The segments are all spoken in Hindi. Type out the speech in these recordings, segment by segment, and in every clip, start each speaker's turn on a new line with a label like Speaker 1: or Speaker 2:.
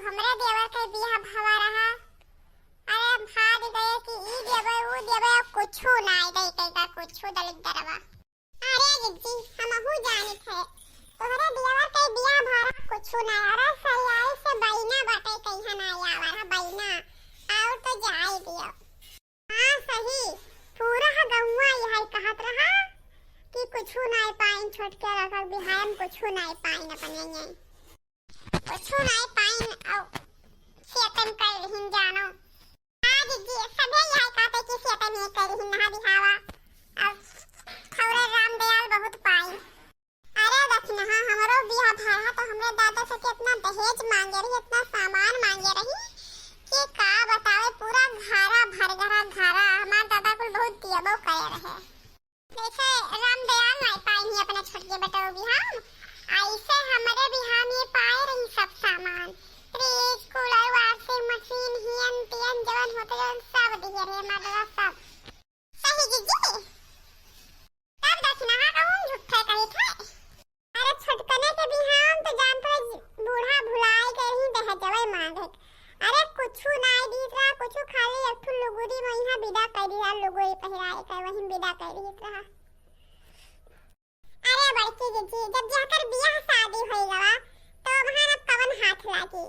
Speaker 1: हमरा देवर के बियाह भवा रहा। अरे भाग गए कि ई देवे ऊ देवे कुछु नाय दे कइका कुछु दलित दरवा। अरे जिज्जी हमहु जानित है तोहरे देवर के बियाह भरा कुछु नाय। अरे सयाई से बैना बाटे कइहा नाय आवा बैना और तो जाई दियो। हां सही पूरा गौवा यही कहत रहा कि कुछु नाय पाइन छोट के रखल बिहाम कुछु नाय पाइन अपने यही कुछु नाय पाइन औ सेतन कर रहिन जानो। आज जी सबे यही कहते कि सेतन ये कर रहिन ना बिहावा अब खौरे राम दयाल बहुत पाइन। अरे दक्षिणा हमरो बियाह भरा तो हमरे दादा से कितना दहेज मांगे रही इतना सामान मांगे रही कि का बतावे पूरा घारा भर घारा हमार दादा को बहुत दियबो करे रहे। जैसे राम दयाल नहीं पाई ही अपने छोटके बेटा बिहाम ऐसे हमारे बिहाम ये पाए रही सब सामान fridge cooler washing machine हियन Teeyan जवन होते जवन सब दिए रहे हमारा सब। सही जीजी तब दक्षिणा कहूं झूठे कही थे। अरे छोटकने के बिहाम तो जानते बूढ़ा भुलाई के ही दह जवे मांगे। अरे कुछु नाय दीत रहा कुछु खाली एक ठो लुगुरी में यहां विदा कर दिया लुगुरी पहिराए के वही विदा कर दीत रहा। अरे बड़की जीजी जब जाकर बियाह शादी होइलवा तो वहां कवन हाथ लागी।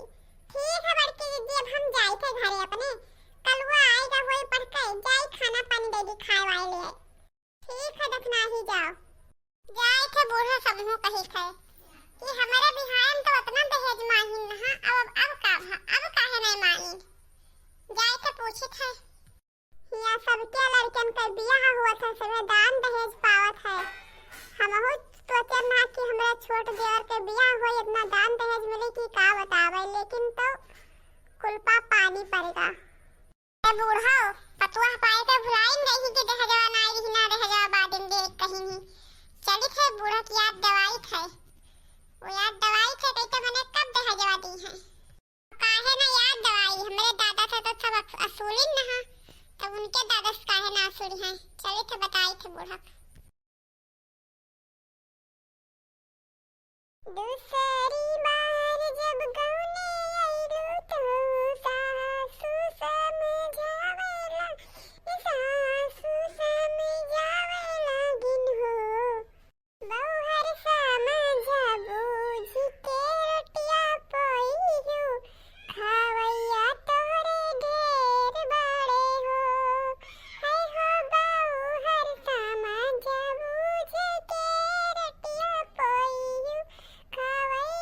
Speaker 1: ठीक है बड़की जीजी अब हम जाई थे घरे अपने कलवा आएगा होई पढ़ के जाई खाना पानी दे दी खाए वाले लिए। ठीक है दखना ही जाओ जाई थे बूढ़ा सबनु कही थे कि हमारे बिहान तो उतना दहेज मांगिन ना अब काहे नहीं मांगिन। जाई थे पूछी थे यहाँ सबके लड़कन के बियाह हुआ था सबे दान दहेज पावत है। हमहु सोचे ना कि हमरा छोट देवर के बियाह हो इतना दान दहेज मिले कि का बतावे लेकिन तो कुलपा पानी पड़ेगा। ए बूढ़ा पतुआ पाए के भुलाई नहीं कि दहेजवा ना आई ना दहेजवा बाद में दे कहीं नहीं चली थे बूढ़ा की याद दवाई थे वो याद दवाई थे तो मैंने कब दहेजवा दी है काहे ना याद दवाई हमरे दादा थे तो सब असूलिन ना तब उनके दादा से काहे ना असूली हैं चली थे बताई थे बूढ़ा। दूसरी बार जब गाने आइलू तो सासू समझावेला सासू समझावेला गिन हो बहुहर समझा बूझ के रोटिया पोइयो खावैया तोरे ढेर बड़े हो है हो बहुहर समझा बूझ के रोटिया पोइयो खावैया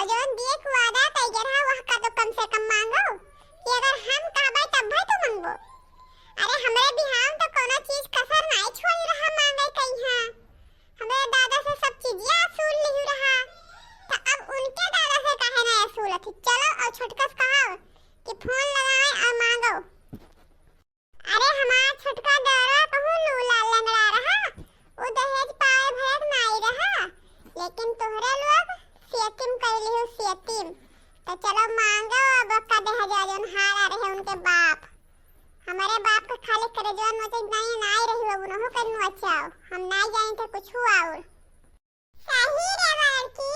Speaker 1: और जो दिए को वादा कइले रहा वह का तो कम से कम मांगो कि अगर हम कहबै तब भाई तो मांगबो। अरे हमरे बिहाव तो कोनो चीज कसर नहीं छोड़ रहा मांगे कहिया। हमरे दादा से सब चीजिया असूल लिहु रहा तो अब उनके दादा से काहे ना असूल थी। चलो और छोटकस कहो कि फोन लगाए और मांगो। अरे हमारा छोटका दादा कहूं लूला लंगड़ा रहा वो दहेज पाए भरत नहीं रहा लेकिन तोहरे लोग सियतिम कैली हो सियतिम। तो चलो मांगो अब का दहेज जौन हारा रहे उनके बाप। हमारे बाप का खाली करे जौन मुझे नहीं रही वो उन्हों कनु अच्छा हम नहीं जाए तो कुछ हुआ और सही रे लड़की।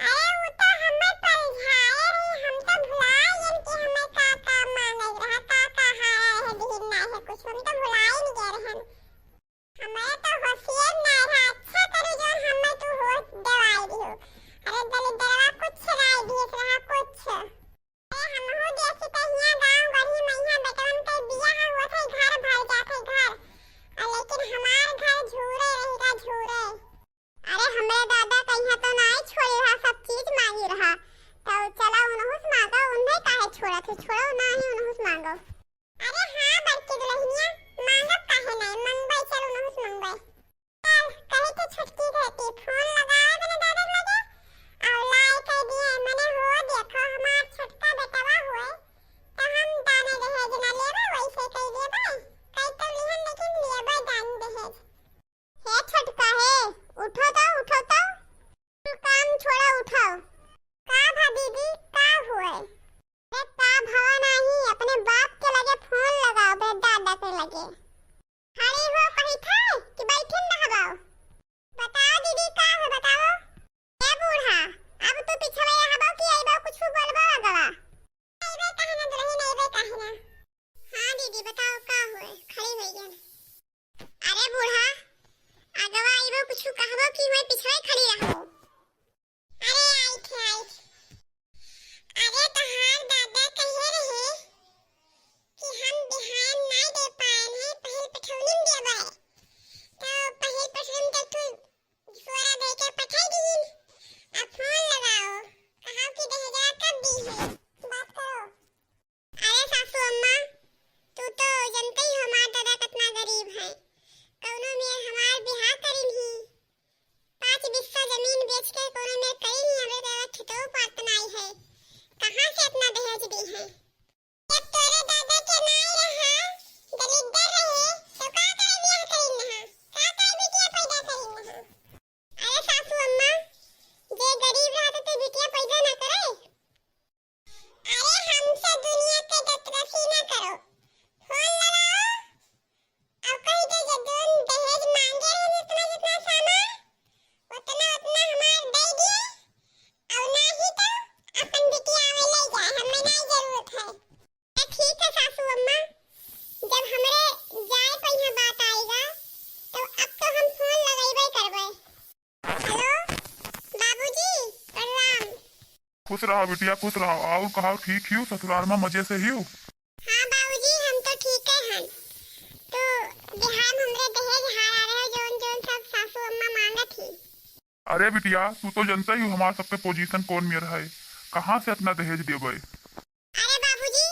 Speaker 1: अरे वो तो हमें पलझाए रही हम तो भुलाए कि हमें का मांगे रहा का हारा रहे दिन नहीं है कुछ हम तो भुलाए नहीं गए रहे। हमें तो होशियार नहीं रहा अच्छा करे जौन हमें तू होश दवाई दियो। अरे दलिदरवा कुछ नहीं दिए रहा कुछ। अरे हम हो जैसे कहिया गांव गढ़ी मैया बेटवन के बियाह हुआ थे घर भर जाते घर और लेकिन हमार घर झूरे रहेगा झूरे। अरे हमरे दादा कहिया तो नहीं छोड़ी रहा सब चीज मांगी रहा तो चला उनहुस मांगो उन्हें काहे छोड़ा थे छोड़ो नहीं उनहुस मांगो। अरे हां बड़की दुल्हनिया मांगो काहे नहीं मंगवाई चलो उनहुस मंगवाई। चल कहे तो छुटकी रहती फोन लगाए मैंने दादा लगे और लाई कह दिए मैंने हो देखो हमार छोटका बेटवा हुए तो हम दाने दहेज ना लेबो वैसे कह दिए भाई कह तो लिहन लेकिन लेबो दान दहेज। हे छोटका है उठो तो काम छोड़ा उठो। का भाभी का हुए। अरे का भवा नहीं अपने बाप के लगे फोन लगाओ बे दादा के लगे। खड़ी हो कहीं थे कि बैठे न हबाओ। बताओ दीदी का है बताओ। ए बूढ़ा अब तू पीछे में हबाओ कि आइबा कुछ बोलबा लगवा। आइबे कहे ना दुल्हन आइबे कहे ना। हां दीदी बताओ का हुए खड़ी होई गन। अरे बूढ़ा अगवा आइबो कुछ कहबो कि मैं पीछे खड़ी रहबो। अरे आई थे। अरे तहार दादा कहे रहे कि हम बिहान नहीं दे पाए हैं पहल पठौनी देबे तो पहल पठौनी तक तू सोरा दे के पठाई दी। अब फोन लगाओ कहां की दहेजा कब दी है बात करो। अरे सासू अम्मा तू तो जानते ही हमार दादा कितना गरीब है कौनो में हमार बिहार करी ही 5 बिस्सा जमीन बेच के कोनो में कई ही हमें दादा ठितो पातनाई है कहां से इतना दहेज दी है। जब तोरे दादा के नहीं रहा दलिदर रहे तो का करे बियाह करी ना का करे बिटिया पैदा करी ना। अरे सासू अम्मा जे गरीब रहा तो बिटिया पैदा ना करे। अरे हमसे दुनिया के दतरफी ना करो फोन लगाओ और कहीं तो जदोन दहेज मांगे रहे जितना जितना सामान उतना उतना हमार दे दिए और नहीं तो अपन बिटिया आवे ले जाए हमें नहीं जरूरत है। ठीक है सासू अम्मा जब हमरे जाए पर यहां बात आएगा तो अब तो हम फोन लगाइबे करबे। हेलो बाबूजी प्रणाम।
Speaker 2: खुश रहो बिटिया खुश रहो। और कहो ठीक ही हो ससुराल में मजे से ही हो।
Speaker 1: हां बाबूजी हम तो ठीक है तो बिहान हमरे दहेज हारा रहे जोन जोन सब सासू अम्मा मांगत थी।
Speaker 2: अरे बिटिया तू तो जानता ही हो हमार सबके पोजीशन कौन में रहा है कहां से इतना दहेज देबे।
Speaker 1: अरे बाबूजी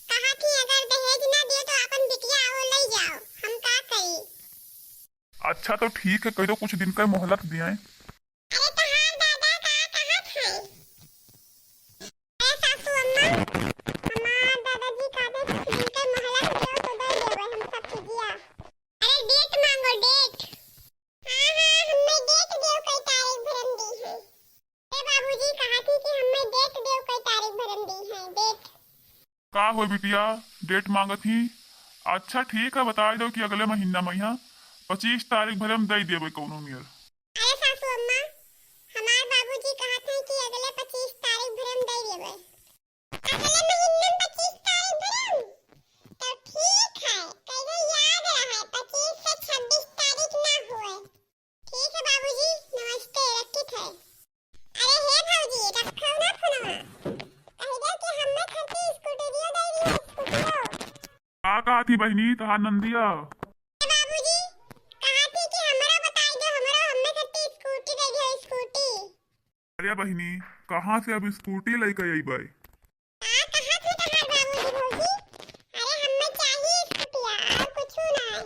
Speaker 1: कहा थी अगर दहेज ना दिए तो अपन बिटिया आओ ले जाओ हम का करी।
Speaker 2: अच्छा तो ठीक है कह दो कुछ दिन का मोहलत दिए।
Speaker 1: अरे तहार दादा का कहां थे। अरे सासू अम्मा हमार दादाजी का दे दिन के मोहलत दो तो दे देबे हम सब चीजिया। अरे डेट मांगो डेट। हां हमें डेट दियो कोई तारीख भरम दी है। ए बाबूजी कहा थी कि हमें डेट दियो कोई तारीख भरम दी है डेट।
Speaker 2: का हो बिटिया डेट मांगत ही। अच्छा ठीक है बता दो कि अगले महीना में 25 तारीख भरे हम दे देबे कोनो मेर।
Speaker 1: अरे सासू अम्मा हमार बाबूजी कहत हैं कि अगले 25 तारीख भरे हम दे देबे। अगले महीने में 25 तारीख भरे तो ठीक है कहियो याद रहे 25 से 26 तारीख ना हुए। ठीक है बाबूजी नमस्ते रखित है। अरे हे भौजी रखो ना फोनवा कह दो कि हमें खर्ची स्कूटी दियो दे रही स्कूटी।
Speaker 2: का कहा थी बहनी तहार नंदिया।
Speaker 1: बाबूजी कहा थी कि हमरा बताई दो हमरा हमें खर्ची स्कूटी दे दियो स्कूटी।
Speaker 2: अरे बहिनी, कहाँ से अब स्कूटी लेके अइबै?
Speaker 1: कहाँ थे तहार बाबूजी भौजी? अरे हम्मे चाहिए स्कूटिया और कुछू नहीं।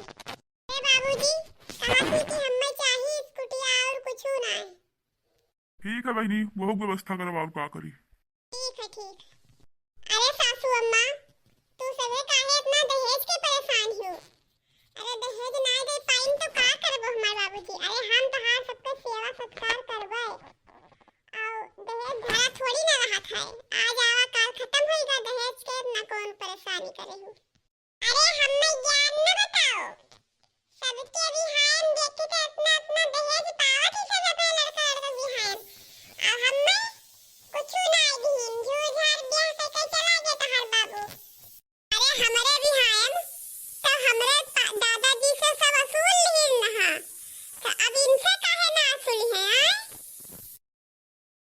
Speaker 1: अरे बाबूजी कहाँ थी कि हम्मे चाहिए स्कूटिया और कुछू नहीं।
Speaker 2: ठीक है बहिनी, वो व्यवस्था करवा और का करी।
Speaker 1: ठीक है ठीक। अरे सासू अम्मा, तू सवे काहे इतना दहेज के परेशान हो? अरे दहेज नहीं दे पाइन तो का करबो हमार बाबूजी? अरे